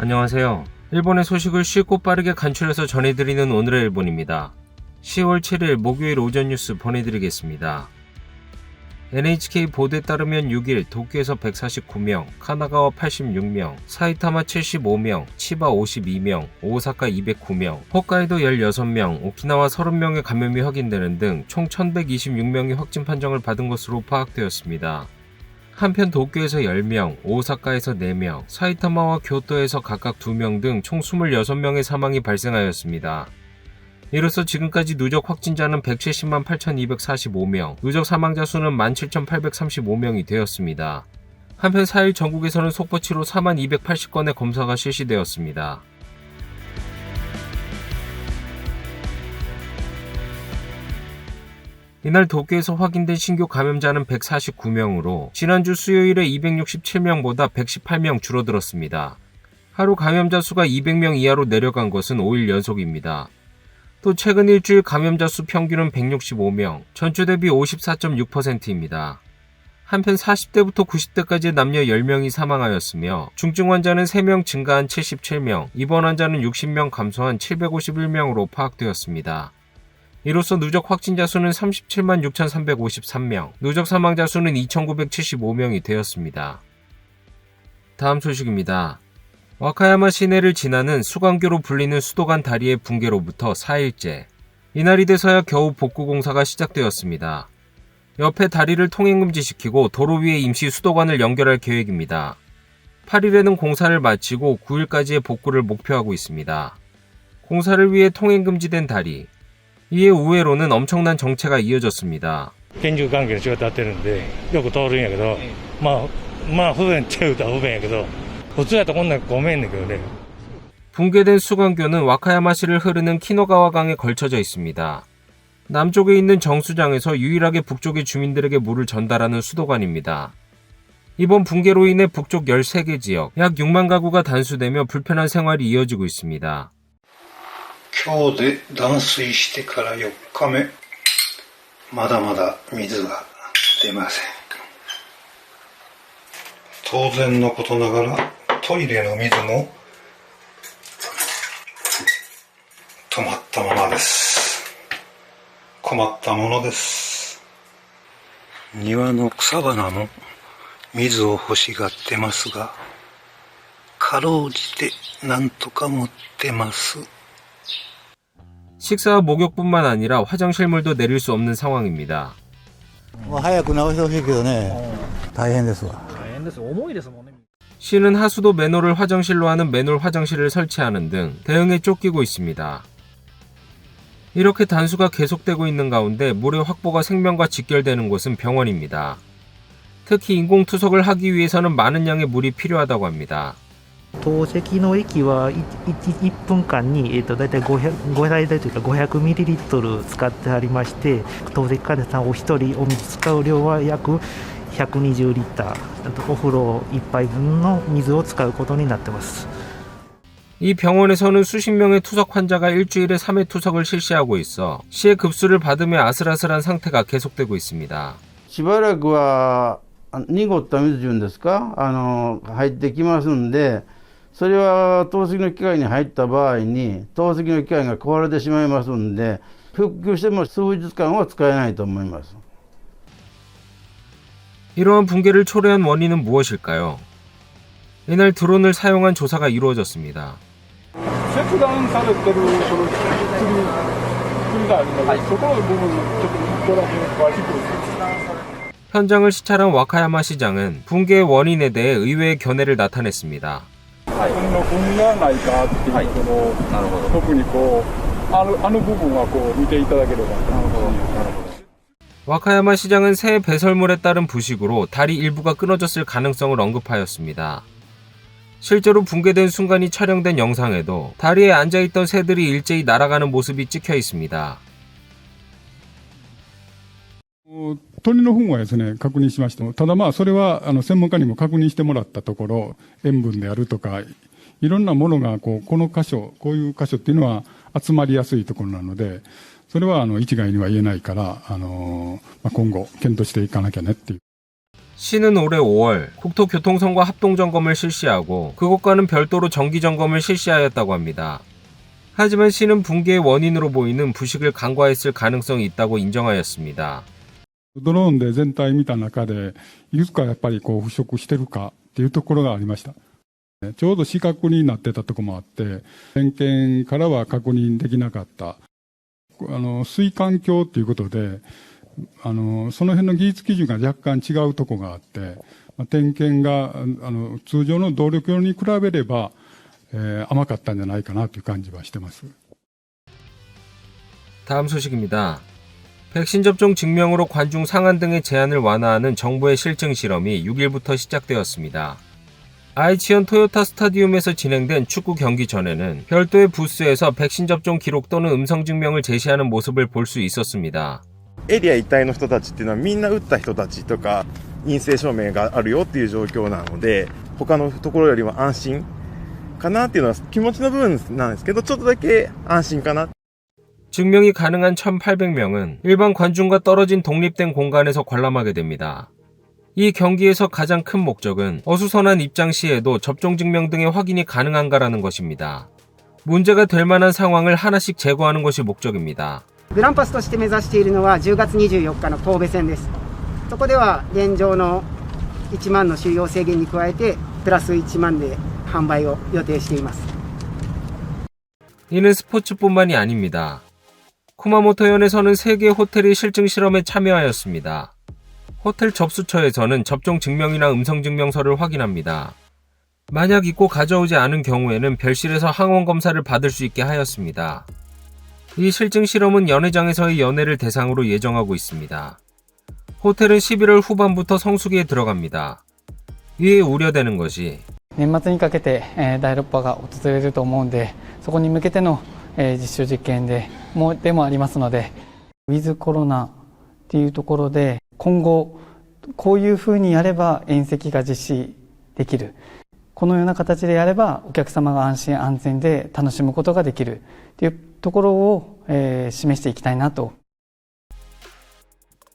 안녕하세요. 일본의 소식을 쉽고 빠르게 간추려서 전해드리는 오늘의 일본입니다. 10월 7일 목요일 오전 뉴스 보내드리겠습니다. NHK 보도에 따르면 6일 도쿄에서 149명, 카나가와 86명, 사이타마 75명, 치바 52명, 오사카 209명, 홋카이도 16명, 오키나와 30명의 감염이 확인되는 등 총 1126명이 확진 판정을 받은 것으로 파악되었습니다. 한편 도쿄에서 10명, 오사카에서 4명, 사이타마와 교토에서 각각 2명 등 총 26명의 사망이 발생하였습니다. 이로써 지금까지 누적 확진자는 170만 8,245명, 누적 사망자 수는 17,835명이 되었습니다. 한편 4일 전국에서는 속보치로 4만 280건의 검사가 실시되었습니다. 이날 도쿄에서 확인된 신규 감염자는 149명으로 지난주 수요일에 267명보다 118명 줄어들었습니다. 하루 감염자 수가 200명 이하로 내려간 것은 5일 연속입니다. 또 최근 일주일 감염자 수 평균은 165명, 전주 대비 54.6%입니다. 한편 40대부터 90대까지의 남녀 10명이 사망하였으며 중증 환자는 3명 증가한 77명, 입원 환자는 60명 감소한 751명으로 파악되었습니다. 이로써 누적 확진자 수는 37만 6,353명, 누적 사망자 수는 2,975명이 되었습니다. 다음 소식입니다. 와카야마 시내를 지나는 수광교로 불리는 수도관 다리의 붕괴로부터 4일째. 이날이 돼서야 겨우 복구 공사가 시작되었습니다. 옆에 다리를 통행금지시키고 도로 위에 임시 수도관을 연결할 계획입니다. 8일에는 공사를 마치고 9일까지의 복구를 목표하고 있습니다. 공사를 위해 통행금지된 다리. 이에 우회로는 엄청난 정체가 이어졌습니다. 建築関係の仕事やってるんでよく通るんやけど、まあ不便っちゃうと不便やけど普通やったらこんなんごめんねんけどね。 붕괴된 수광교는 와카야마시를 흐르는 키노가와강에 걸쳐져 있습니다. 남쪽에 있는 정수장에서 유일하게 북쪽의 주민들에게 물을 전달하는 수도관입니다. 이번 붕괴로 인해 북쪽 13개 지역, 약 6만 가구가 단수되며 불편한 생활이 이어지고 있습니다. 今日で断水してから4日目、まだまだ水が出ません。当然のことながらトイレの水も止まったままです。困ったものです。庭の草花も水を欲しがってますが、かろうじてなんとか持ってます。 식사와 목욕뿐만 아니라 화장실물도 내릴 수 없는 상황입니다. 早く直してほしいけどね、大変ですわ。 시는 하수도 맨홀을 화장실로 하는 맨홀 화장실을 설치하는 등 대응에 쫓기고 있습니다. 이렇게 단수가 계속되고 있는 가운데 물의 확보가 생명과 직결되는 곳은 병원입니다. 특히 인공투석을 하기 위해서는 많은 양의 물이 필요하다고 합니다. 透析の液は 1分間に、だいたい500ミリリットル使ってありまして、透析患者さんお一人お水使う量は約120リッター、お風呂1杯分の水を使うことになっています。 이 병원에서는 수십 명의 투석 환자가 일주일에 3회 투석을 실시하고 있어 시의 급수를 받으며 아슬아슬한 상태가 계속되고 있습니다. しばらくは濁った水というんですか、入ってきますんで、それは透析の機械に入った場合に透析の機械が壊れてしまいますんで、復旧しても数日間は使えないと思います。 이러한 붕괴를 초래한 원인은 무엇일까요? 이날 드론을 사용한 조사가 이루어졌습니다. 切断されてるその釘があるので、そこの部分ちょっとドラム詳しく 현장을 시찰한 와카야마 시장은 붕괴의 원인에 대해 의외의 견해를 나타냈습니다. 釘がないかっていうその特にこうあの部分はこう見ていただければ。 와카야마 시장은 새 배설물에 따른 부식으로 다리 일부가 끊어졌을 가능성을 언급하였습니다. 실제로 붕괴된 순간이 촬영된 영상에도 다리에 앉아있던 새들이 일제히 날아가는 모습이 찍혀 있습니다. 鳥の糞はですね、確認しました。ただそれは専門家にも確認してもらったところ、塩分であるとか、いろんなものがこういう箇所っていうのは集まりやすいところなので、それは一概には言えないから、今後検討していかなきゃねっていう。 시는 올해 5월 국토교통청과 합동점검을 실시하고 그것과는 별도로 정기점검을 실시하였다고 합니다. 하지만 시는 붕괴의 원인으로 보이는 부식을 간과했을 가능성이 있다고 인정하였습니다. ドローンで全体見た中で、いくつかやっぱりこう腐食してるかっていうところがありました。ちょうど死角になってたところもあって、点検からは確認できなかった。水管橋っていうことで、その辺の技術基準が若干違うところがあって、点検が通常の動力用に比べれば、甘かったんじゃないかなという感じはしてます。 다음 소식입니다. 백신 접종 증명으로 관중 상한 등의 제한을 완화하는 정부의 실증 실험이 6일부터 시작되었습니다. 아이치현 토요타 스타디움에서 진행된 축구 경기 전에는 별도의 부스에서 백신 접종 기록 또는 음성 증명을 제시하는 모습을 볼 수 있었습니다. エリア一帯の人たちっていうのはみんな打った人たちとか陰性証明があるよっていう状況なので、他のところよりは安心かなっていうのは気持ちの部分なんですけど、ちょっとだけ安心かな。 증명이 가능한 1,800명은 일반 관중과 떨어진 독립된 공간에서 관람하게 됩니다. 이 경기에서 가장 큰 목적은 어수선한 입장 시에도 접종 증명 등의 확인이 가능한가라는 것입니다. 문제가 될 만한 상황을 하나씩 제거하는 것이 목적입니다. グランパスとして目指しているのは10月24日の神戸戦です。そこでは現状の1万の収容制限に加えてプラス1万で販売を予定しています。 이는 스포츠뿐만이 아닙니다. 쿠마모토현에서는 3개 호텔이 실증 실험에 참여하였습니다. 호텔 접수처에서는 접종 증명이나 음성 증명서를 확인합니다. 만약 있고 가져오지 않은 경우에는 별실에서 항원 검사를 받을 수 있게 하였습니다. 이 실증 실험은 연회장에서의 연회를 대상으로 예정하고 있습니다. 호텔은 11월 후반부터 성수기에 들어갑니다. 이에 우려되는 것이 年末にかけて第6波が訪れると思うんで、そこに向けての実証実験でもありますので、ウィズコロナっていうところで今後こういうふうにやれば宴席が実施できる、このような形でやればお客様が安心安全で楽しむことができるっていうところを示していきたいなと。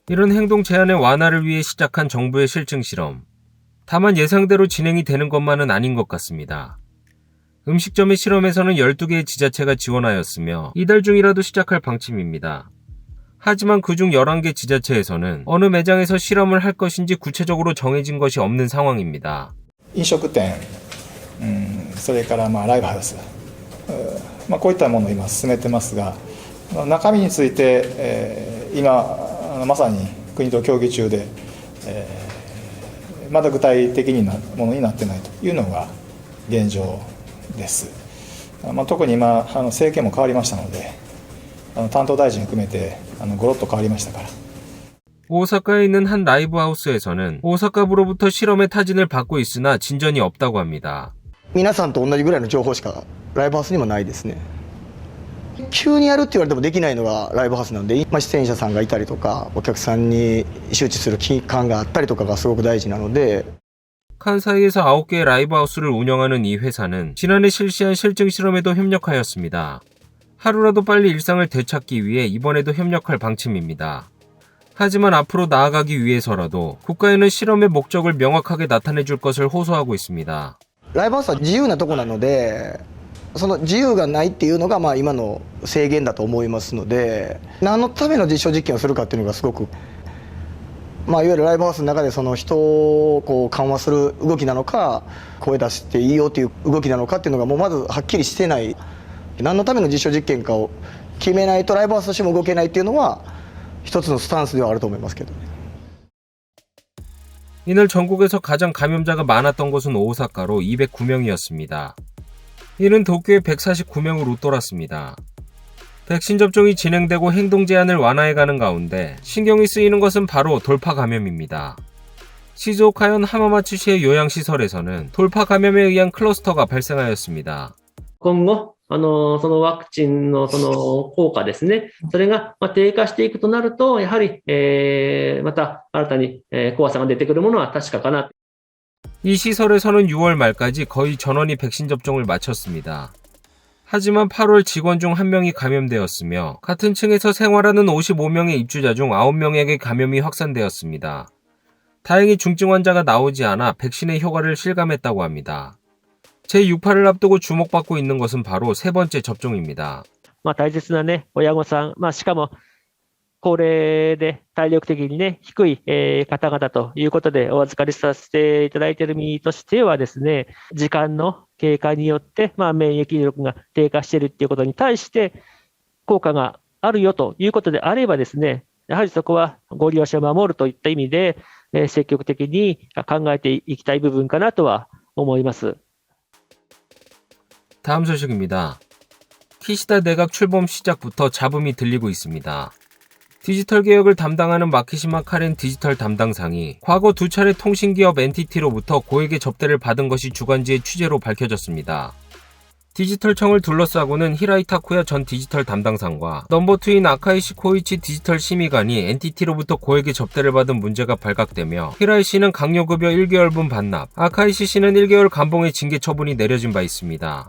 이런 행동 제한의 완화를 위해 시작한 정부의 실증 실험. 다만 예상대로 진행이 되는 것만은 아닌 것 같습니다. 음식점의 실험에서는 12개의 지자체가 지원하였으며 이달 중이라도 시작할 방침입니다. 하지만 그중 11개 지자체에서는 어느 매장에서 실험을 할 것인지 구체적으로 정해진 것이 없는 상황입니다. 飲食店、それからライブハウス、こういったものを今進めてますが、中身について、今まさに国と協議中で、まだ具体的なものになってないというのが現状です。特に今政権も変わりましたので、担当大臣含めてゴロッと変わりましたから。 오사카에 있는 한 라이브하우스에서는 오사카부로부터 실험의 타진을 받고 있으나 진전이 없다고 합니다. 皆さんと同じぐらいの情報しかライブハウスにもないですね。急にやるって言われてもできないのがライブハウスなんで、出演者さんがいたりとか、お客さんに周知する期間があったりとかがすごく大事なので。 칸사이에서 9개의 라이브하우스를 운영하는 이 회사는 지난해 실시한 실증 실험에도 협력하였습니다. 하루라도 빨리 일상을 되찾기 위해 이번에도 협력할 방침입니다. 하지만 앞으로 나아가기 위해서라도 국가에는 실험의 목적을 명확하게 나타내줄 것을 호소하고 있습니다. ライブハウスは自由なとこなので、その自由がないっていうのが今の制限だと思いますので、何のための実証実験をするかっていうのがすごく、いわゆるライブハウスの中でその人をこう緩和する動きなのか、声出していいよっていう動きなのかっていうのがもうまずはっきりしてない、何のための実証実験かを決めないとライブハウスとしても動けないっていうのは一つのスタンスではあると思いますけどね。 이날 전국에서 가장 감염자가 많았던 곳은 오사카로 209명이었습니다. 이는 도쿄의 149명으로 돌았습니다. 백신 접종이 진행되고 행동 제한을 완화해가는 가운데 신경이 쓰이는 것은 바로 돌파 감염입니다. 시즈오카현 하마마츠시의 요양시설에서는 돌파 감염에 의한 클러스터가 발생하였습니다. 今後、そのワクチンのその効果ですね、それが低下していくとなると、やはり、また新たに怖さが出てくるものは確かかな。 이 시설에서는 6월 말까지 거의 전원이 백신 접종을 마쳤습니다. 하지만 8월 직원 중 1명이 감염되었으며 같은 층에서 생활하는 55명의 입주자 중 9명에게 감염이 확산되었습니다. 다행히 중증 환자가 나오지 않아 백신의 효과를 실감했다고 합니다. 제6파를 앞두고 주목받고 있는 것은 바로 세 번째 접종입니다. 大切なね、親御さん、しかも高齢で体力的にね、低い方々ということでお預かりさせていただいている身としてはですね、時間の経過によって免疫力が低下しているということに対して効果があるよということであればですね、やはりそこはご利用者を守るといった意味で積極的に考えていきたい部分かなとは思います。 다음 소식입니다. 키시다 내각 출범 시작부터 잡음이 들리고 있습니다. 디지털 개혁을 담당하는 마키시마 카렌 디지털 담당상이 과거 2차례 통신기업 NTT로부터 고액의 접대를 받은 것이 주간지의 취재로 밝혀졌습니다. 디지털청을 둘러싸고는 히라이 타쿠야 전 디지털 담당상과 넘버2인 아카이시 코이치 디지털 심의관이 NTT로부터 고액의 접대를 받은 문제가 발각되며 히라이 씨는 강요급여 1개월분 반납, 아카이시 씨는 1개월 감봉의 징계 처분이 내려진 바 있습니다.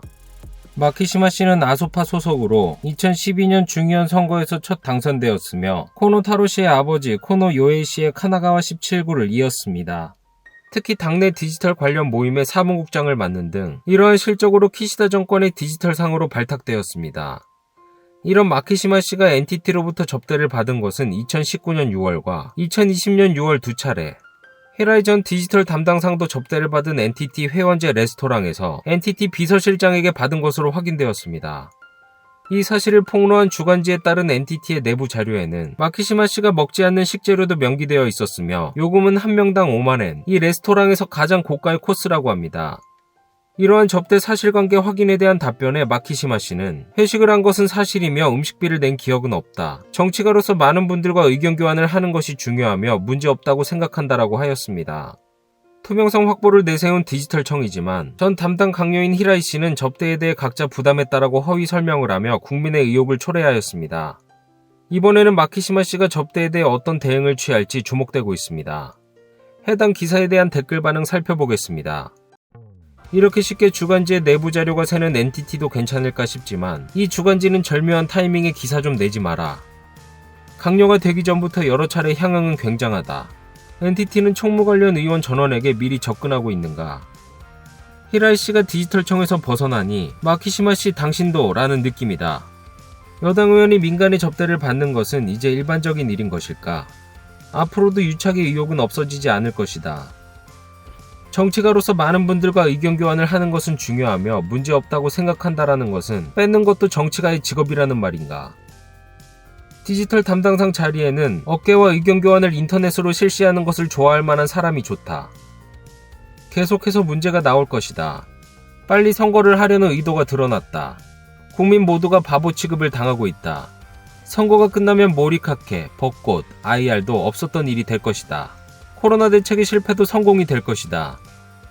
마키시마 씨는 아소파 소속으로 2012년 중의원 선거에서 첫 당선되었으며 코노 타로 씨의 아버지 코노 요에이 씨의 카나가와 17구를 이었습니다. 특히 당내 디지털 관련 모임의 사무국장을 맡는 등 이러한 실적으로 키시다 정권의 디지털 상으로 발탁되었습니다. 이런 마키시마 씨가 NTT로부터 접대를 받은 것은 2019년 6월과 2020년 6월 두 차례, 히라이 전 디지털 담당상도 접대를 받은 NTT 회원제 레스토랑에서 NTT 비서실장에게 받은 것으로 확인되었습니다. 이 사실을 폭로한 주간지에 따른 NTT의 내부 자료에는 마키시마 씨가 먹지 않는 식재료도 명기되어 있었으며 요금은 한 명당 5만엔, 이 레스토랑에서 가장 고가의 코스라고 합니다. 이러한 접대 사실관계 확인에 대한 답변에 마키시마 씨는 회식을 한 것은 사실이며 음식비를 낸 기억은 없다. 정치가로서 많은 분들과 의견 교환을 하는 것이 중요하며 문제없다고 생각한다라고 하였습니다. 투명성 확보를 내세운 디지털청이지만 전 담당 강요인 히라이 씨는 접대에 대해 각자 부담했다라고 허위 설명을 하며 국민의 의혹을 초래하였습니다. 이번에는 마키시마 씨가 접대에 대해 어떤 대응을 취할지 주목되고 있습니다. 해당 기사에 대한 댓글 반응 살펴보겠습니다. 이렇게 쉽게 주간지의 내부 자료가 새는 NTT도 괜찮을까 싶지만 이 주간지는 절묘한 타이밍에 기사 좀 내지 마라. 강요가 되기 전부터 여러 차례 향응은 굉장하다. NTT는 총무 관련 의원 전원에게 미리 접근하고 있는가. 히라이 씨가 디지털청에서 벗어나니 마키시마 씨 당신도 라는 느낌이다. 여당 의원이 민간의 접대를 받는 것은 이제 일반적인 일인 것일까. 앞으로도 유착의 의혹은 없어지지 않을 것이다. 정치가로서 많은 분들과 의견 교환을 하는 것은 중요하며 문제없다고 생각한다라는 것은 뺏는 것도 정치가의 직업이라는 말인가. 디지털 담당상 자리에는 업계와 의견 교환을 인터넷으로 실시하는 것을 좋아할 만한 사람이 좋다. 계속해서 문제가 나올 것이다. 빨리 선거를 하려는 의도가 드러났다. 국민 모두가 바보 취급을 당하고 있다. 선거가 끝나면 모리카케, 벚꽃, IR도 없었던 일이 될 것이다. 코로나 대책의 실패도 성공이 될 것이다.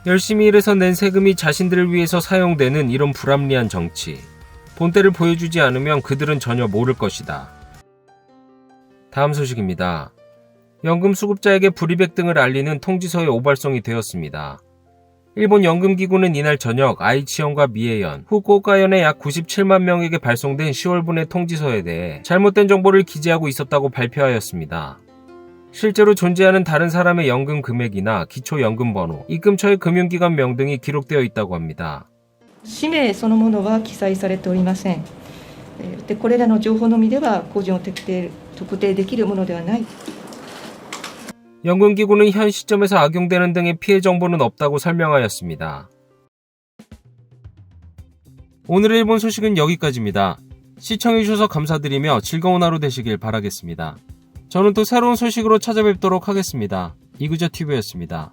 열심히 일해서 낸 세금이 자신들을 위해서 사용되는 이런 불합리한 정치. 본때를 보여주지 않으면 그들은 전혀 모를 것이다. 다음 소식입니다. 연금 수급자에게 불이백 등을 알리는 통지서에 오발송이 되었습니다. 일본 연금기구는 이날 저녁 아이치현과 미에현, 후쿠오카현의 약 97만 명에게 발송된 10월분의 통지서에 대해 잘못된 정보를 기재하고 있었다고 발표하였습니다. 실제로 존재하는 다른 사람의 연금 금액이나 기초연금번호, 입금처의 금융기관 명 등이 기록되어 있다고 합니다. 氏名そのものは記載されておりません。でこれらの情報のみでは個人を特定できるものではない。 연금기구는 현 시점에서 악용되는 등의 피해 정보는 없다고 설명하였습니다. 오늘의 일본 소식은 여기까지입니다. 시청해주셔서 감사드리며 즐거운 하루 되시길 바라겠습니다. 저는 또 새로운 소식으로 찾아뵙도록 하겠습니다. 이구저TV였습니다.